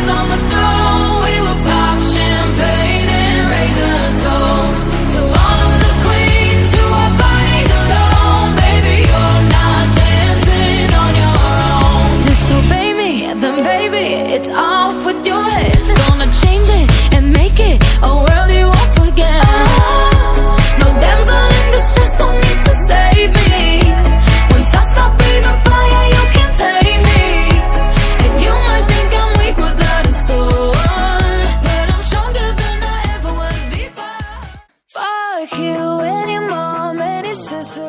kings on the throne, we will pop champagne and raise a toast to all of the queens who are fighting alone. Baby, you're not dancing on your own. Disobey me, then baby, it's off with your head. Gonna change it and make it a world you won't forget. No damsel in distress, don't need to save me. Once I stop breathing fire, you can't take me. And you might think I'm weak without a sword, but I'm stronger than I ever was before. Fuck you and your mom and your sister.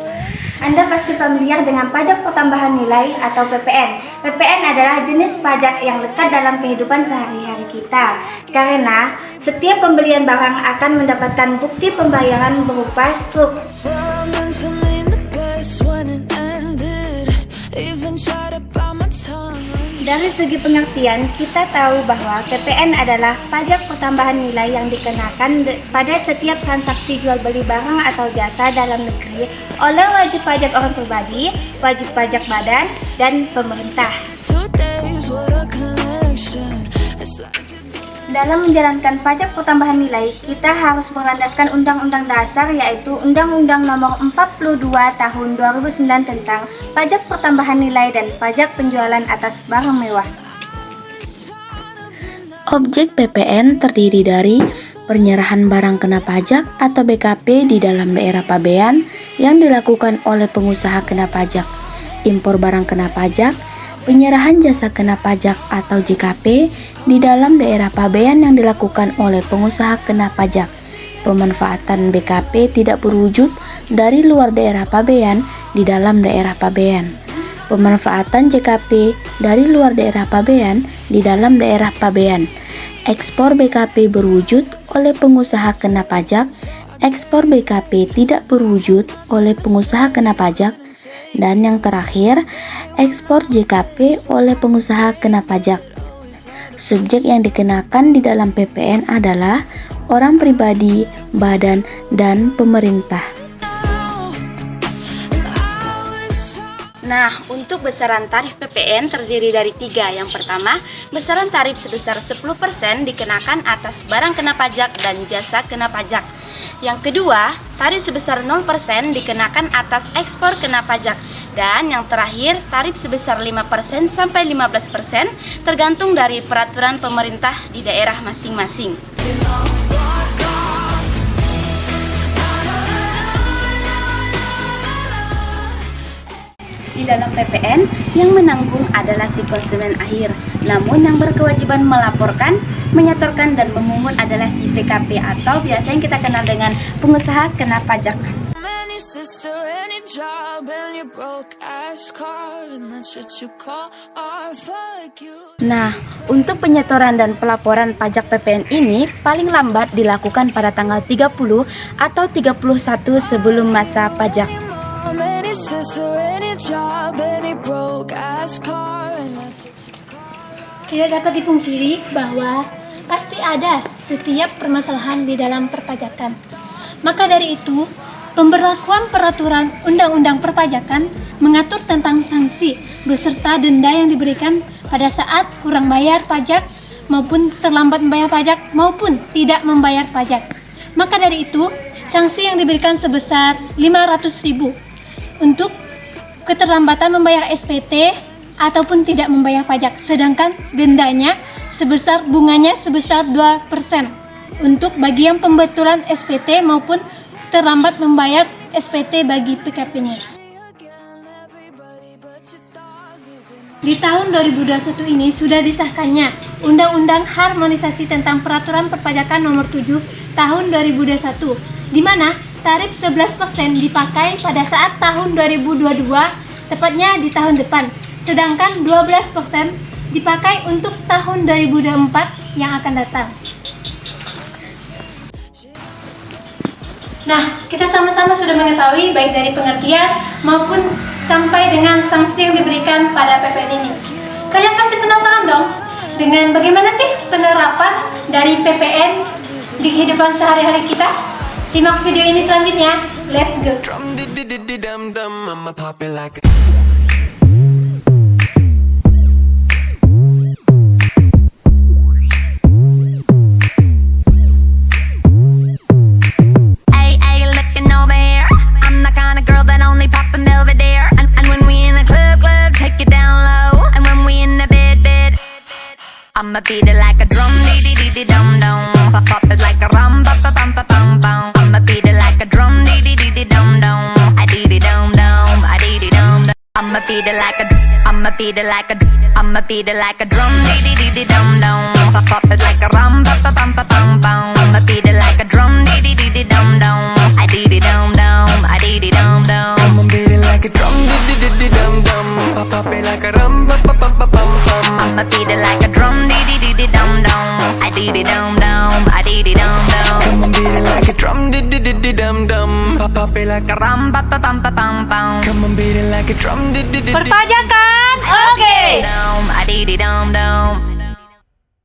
Anda pasti familiar dengan pajak pertambahan nilai atau PPN. PPN adalah jenis pajak yang lekat dalam kehidupan sehari-hari kita. Karena setiap pembelian barang akan mendapatkan bukti pembayaran berupa struk. Dari segi pengertian, kita tahu bahwa PPN adalah pajak pertambahan nilai yang dikenakan pada setiap transaksi jual beli barang atau jasa dalam negeri oleh wajib pajak orang pribadi, wajib pajak badan, dan pemerintah. Dalam menjalankan pajak pertambahan nilai, kita harus berlandaskan Undang-Undang Dasar, yaitu Undang-Undang Nomor 42 Tahun 2009 tentang pajak pertambahan nilai dan pajak penjualan atas barang mewah. Objek PPN terdiri dari penyerahan barang kena pajak atau BKP di dalam daerah pabean yang dilakukan oleh pengusaha kena pajak, impor barang kena pajak, penyerahan jasa kena pajak atau JKP di dalam daerah pabean yang dilakukan oleh pengusaha kena pajak, pemanfaatan BKP tidak berwujud dari luar daerah pabean di dalam daerah pabean, pemanfaatan JKP dari luar daerah pabean di dalam daerah pabean, ekspor BKP berwujud oleh pengusaha kena pajak, ekspor BKP tidak berwujud oleh pengusaha kena pajak, dan yang terakhir, ekspor JKP oleh pengusaha kena pajak. Subjek yang dikenakan di dalam PPN adalah orang pribadi, badan, dan pemerintah. Nah, untuk besaran tarif PPN terdiri dari 3. Yang pertama, besaran tarif sebesar 10% dikenakan atas barang kena pajak dan jasa kena pajak. Yang kedua, tarif sebesar 0% dikenakan atas ekspor kena pajak. Dan yang terakhir, tarif sebesar 5% sampai 15% tergantung dari peraturan pemerintah di daerah masing-masing. Di dalam PPN, yang menanggung adalah si konsumen akhir. Namun yang berkewajiban melaporkan, menyetorkan, dan memungut adalah si PKP atau biasa yang kita kenal dengan pengusaha kena pajak. Nah, untuk penyetoran dan pelaporan pajak PPN ini paling lambat dilakukan pada tanggal 30 atau 31 sebelum masa pajak. Tidak dapat dipungkiri bahwa pasti ada setiap permasalahan di dalam perpajakan. Maka dari itu, pemberlakuan peraturan Undang-Undang Perpajakan mengatur tentang sanksi beserta denda yang diberikan pada saat kurang bayar pajak maupun terlambat membayar pajak maupun tidak membayar pajak. Maka dari itu, sanksi yang diberikan sebesar 500.000 untuk keterlambatan membayar SPT ataupun tidak membayar pajak, sedangkan dendanya bunganya sebesar 2% untuk bagi yang pembetulan SPT maupun terlambat membayar SPT bagi PKP-nya. Di tahun 2021 ini sudah disahkannya Undang-Undang Harmonisasi tentang Peraturan Perpajakan Nomor 7 Tahun 2021, di mana tarif 11% dipakai pada saat tahun 2022, tepatnya di tahun depan, sedangkan 12% dipakai untuk tahun 2024 yang akan datang. Nah, kita sama-sama sudah mengetahui baik dari pengertian maupun sampai dengan sanksi yang diberikan pada PPN ini. Kalian pasti penasaran dong dengan bagaimana sih penerapan dari PPN di kehidupan sehari-hari kita? Simak video ini selanjutnya. Let's go! I'ma beat it like a drum, dee dee dee dee dum dum. Pop it like a rum, pa pa pum pa pum pum. I'ma beat it like a drum, dee dee dee dee dum dum. I dee dee dum dum, I dee dee dum dum. I'ma beat it like a, I'ma beat it like a, I'ma beat it like a drum, dee dee dee dee dum dum. Pop it like a rum, pa pa pum pa pum pum. I'ma beat it like a drum, dee dee dee dee dum dum. I dee dee dum dum, I dee dee dum dum. I'ma beat it like a drum, dee dum dum. Pop it like a rum, pa pa pum pa pum pum. I'ma beat it like a drum, dee dee dee dee dum dum. I dee dee dum dum, I dee dee dum dum. I'ma beat it like a drum, dee dum dum. Pop it like a Rum pa pa pum pa pum pum. Come on, beat it like a drum, Perpajakan, oke. Dum, I dee dee dum dum.